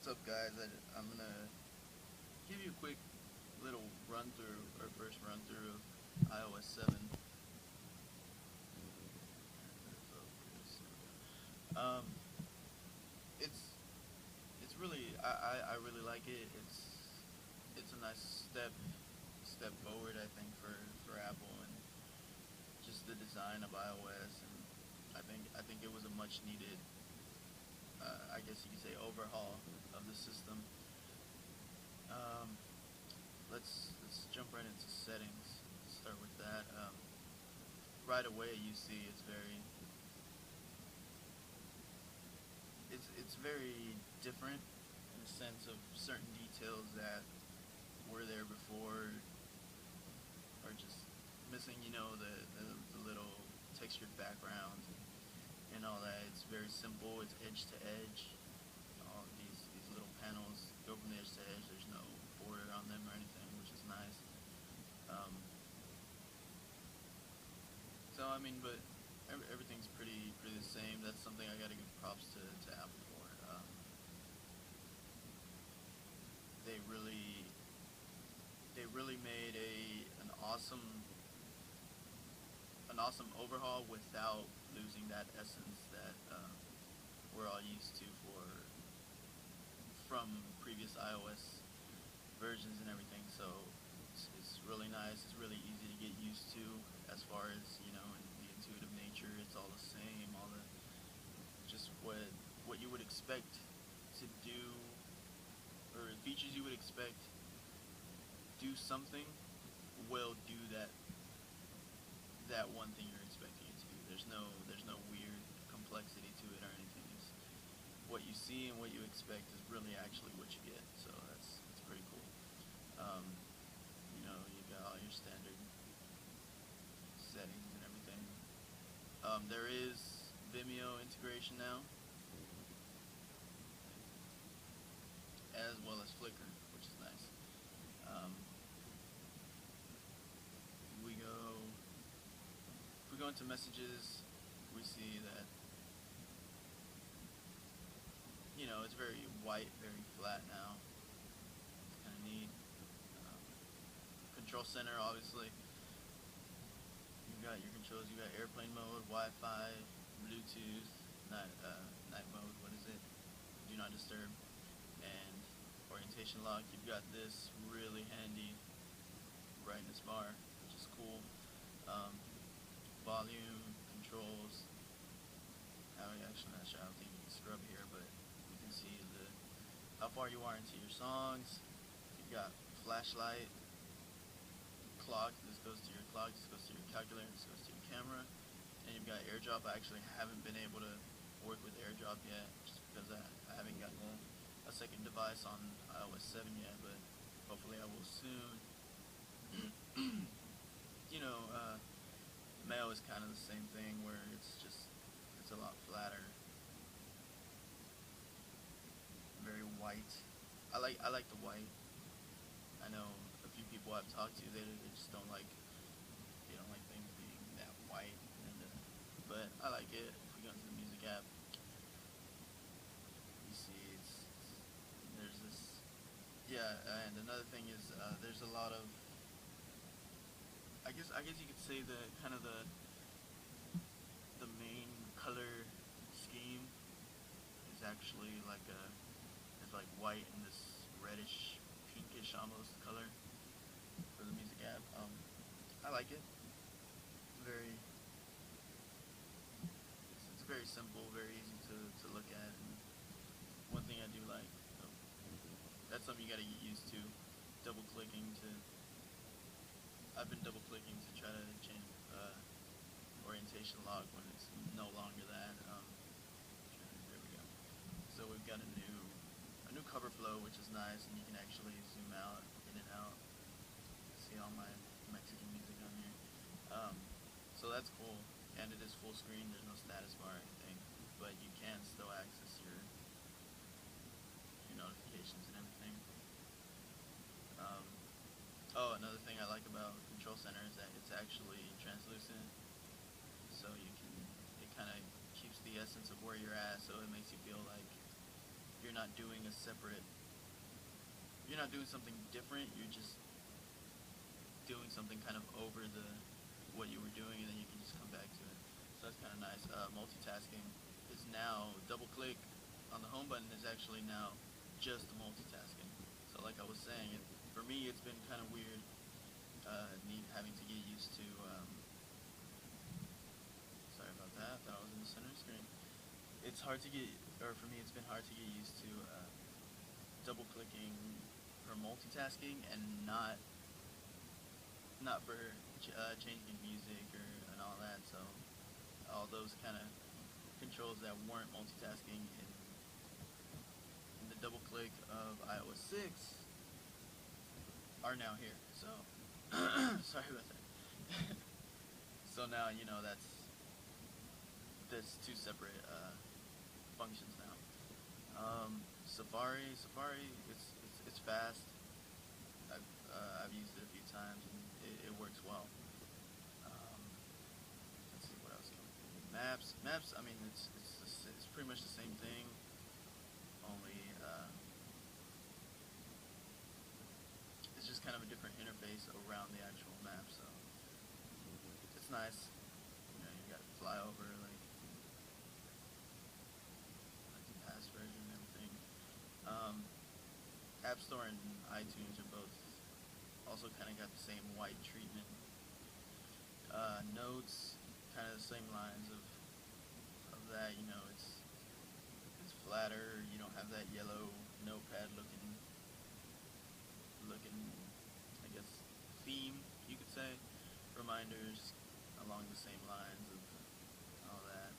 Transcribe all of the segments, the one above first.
What's up, guys? I'm gonna give you a quick little run through, or first run through of iOS 7. Um, it's it's really I really like it. It's a nice step forward, I think, for Apple, and just the design of iOS, and I think it was a much needed, I guess you could say, overhaul of the system. Um, let's jump right into settings. Let's start with that. Right away, you see it's very different in the sense of certain details that were there before are just missing. The little textured backgrounds and all that. It's very simple. It's edge to edge. All these little panels go from the edge to edge. There's no border on them or anything, which is nice. Um, but everything's pretty the same. That's something I gotta give props to Apple for. They really they really made an awesome overhaul without losing that essence that we're all used to from previous iOS versions and everything. So it's really nice. It's really easy to get used to as far as and the intuitive nature. It's all the same. All the just what you would expect to do, or features you would expect do something will do that one thing you're expecting it to do. There's no weird complexity to it or anything. It's what you see and what you expect is really actually what you get. So that's pretty cool. Um, you got all your standard settings and everything. There is Vimeo integration now, as well as Flickr, which is nice. Um, we go if we go into messages, we see that it's very white, very flat now. It's kind of neat. Um, Control center, obviously. You've got your controls. You got airplane mode, Wi-Fi, Bluetooth, night mode. What is it? Do not disturb, and orientation lock. You've got this really handy brightness bar, which is cool. Um, Volume controls. Actually, not sure. I don't think you can scrub here, but you can see how far you are into your songs. You've got flashlight, clock. This goes to your clock. This goes to your calculator. This goes to your camera. And you've got AirDrop. I actually haven't been able to work with AirDrop yet, just because I haven't gotten a second device on iOS 7 yet, but hopefully I will soon. Mail is kind of the same thing, where it's a lot flatter, very white. I like the white. I know a few people I've talked to, they just don't like things being that white, but I like it. If we go into the music app, you see there's this, yeah. And another thing is, there's a lot of, I guess you could say, the main color scheme is actually it's like white and this reddish, pinkish almost color for the music app. I like it. Very it's very simple, very easy to look at. And one thing I do like, that's something you got to get used to. Double clicking to I've been double clicking to try to change orientation lock when it's no longer that. There we go. So we've got a new cover flow, which is nice, and you can actually zoom out, in and out. See all my Mexican music on here. So that's cool, and it is full screen. There's no status bar or anything, but you can still access your notifications and everything. Um, oh, another thing I like about Control Center is that it's actually translucent, so it kind of keeps the essence of where you're at, so it makes you feel like you're you're not doing a separate, you're not doing something different, you're just doing something kind of over the what you were doing, and then you can just come back to it. So that's kind of nice. Multitasking is now double click on the home button is actually now just multitasking. So like I was saying, for me it's been kind of weird, having to get used to. Sorry about that. That I was in the center screen. It's hard to get, or for me it's been hard to get used to double clicking for multitasking and not for changing music and all that. So all those kind of controls that weren't multitasking in the double click of iOS 6 are now here. So sorry about that. So now that's two separate functions now. Safari, it's fast. I've used it a few times and it works well. Let's see what else can we do. Maps. I mean, it's pretty much the same thing, only it's just kind of a different interface around the actual map. So it's nice. You got flyover, like the past version and everything. App Store and iTunes are both also kind of got the same white treatment. Notes, kind of the same lines of that. It's flatter. You don't have that yellow notepad looking, I guess, theme, you could say. Reminders along the same lines of all that.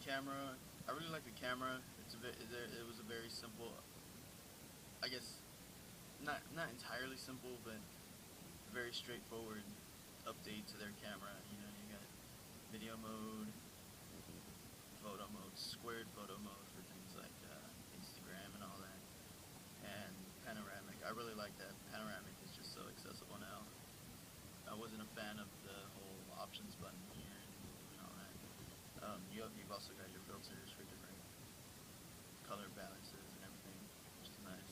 Camera. I really like the camera. It was a very simple, I guess, not entirely simple, but very straightforward update to their camera. You got video mode, photo mode, squared photo mode for things like Instagram and all that, and panoramic. I really like that. Panoramic is just so accessible now. I wasn't a fan of the whole options button here and all that. You've also got your filters for different color balances and everything, which is nice.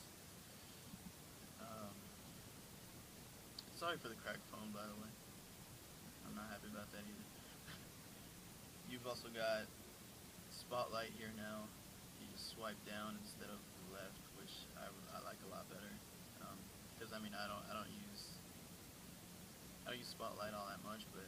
Sorry for the cracked phone, by the way. I'm not happy about that either. You've also got Spotlight here now. You just swipe down instead of left, which I like a lot better. Because I don't use Spotlight all that much, but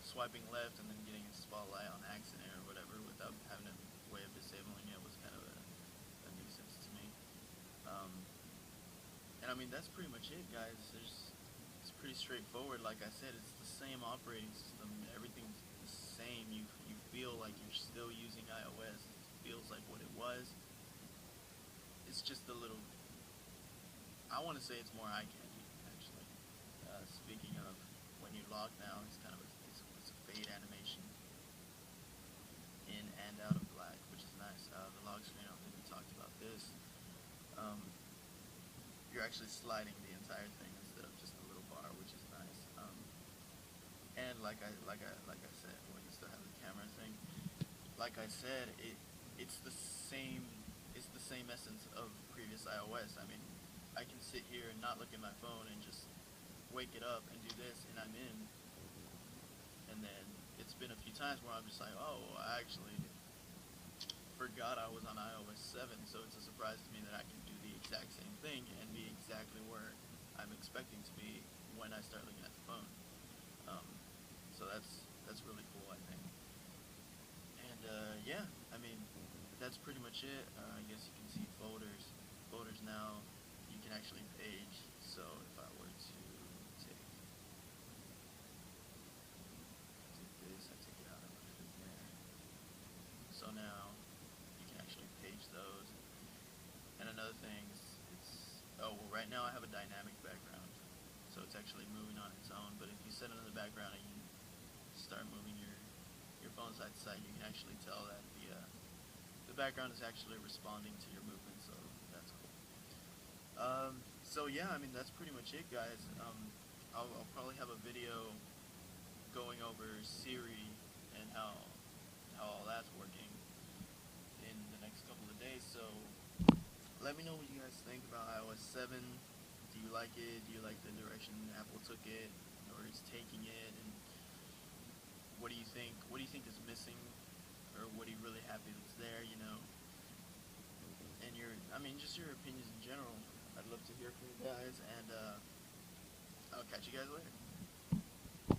swiping left and then getting a Spotlight on accident or whatever without having a way of disabling it was kind of a nuisance to me. And I mean, that's pretty much it, guys. It's pretty straightforward. Like I said, it's the same operating system. Everything's the same. You feel like you're still using iOS. It feels like what it was. It's just a little, I want to say it's more eye candy, actually. Speaking of, when you log now, it's kind of it's a fade animation in and out of black, which is nice. The log screen, I don't think we talked about this. You're actually sliding the entire thing instead of just a little bar, which is nice. And like I said, when you still have the camera thing, like I said, it's the same essence of previous iOS. I mean, I can sit here and not look at my phone and just wake it up and do this, and I'm in. And then it's been a few times where I'm just like, oh, I actually forgot I was on iOS 7, so it's a surprise to me that I can do the exact same thing and be exactly where I'm expecting to be when I start looking at the phone. So that's really cool, I think. And yeah, I mean, that's pretty much it. I guess you can see folders. Folders now, you can actually page. So if I were to take this, I take it out, I put it there. So now you can actually page those. And another thing is, right now I have a dynamic background, so it's actually moving on its own. But if you set it in the background and you start moving your phone side to side, you can actually tell that the background is actually responding to your movement. So that's cool. So yeah, I mean, that's pretty much it, guys. I'll probably have a video going over Siri and how let me know what you guys think about iOS 7. Do you like it? Do you like the direction Apple took it, or is taking it? And what do you think? What do you think is missing, or what are you really happy that's there? You know, and just your opinions in general. I'd love to hear from you guys, and I'll catch you guys later.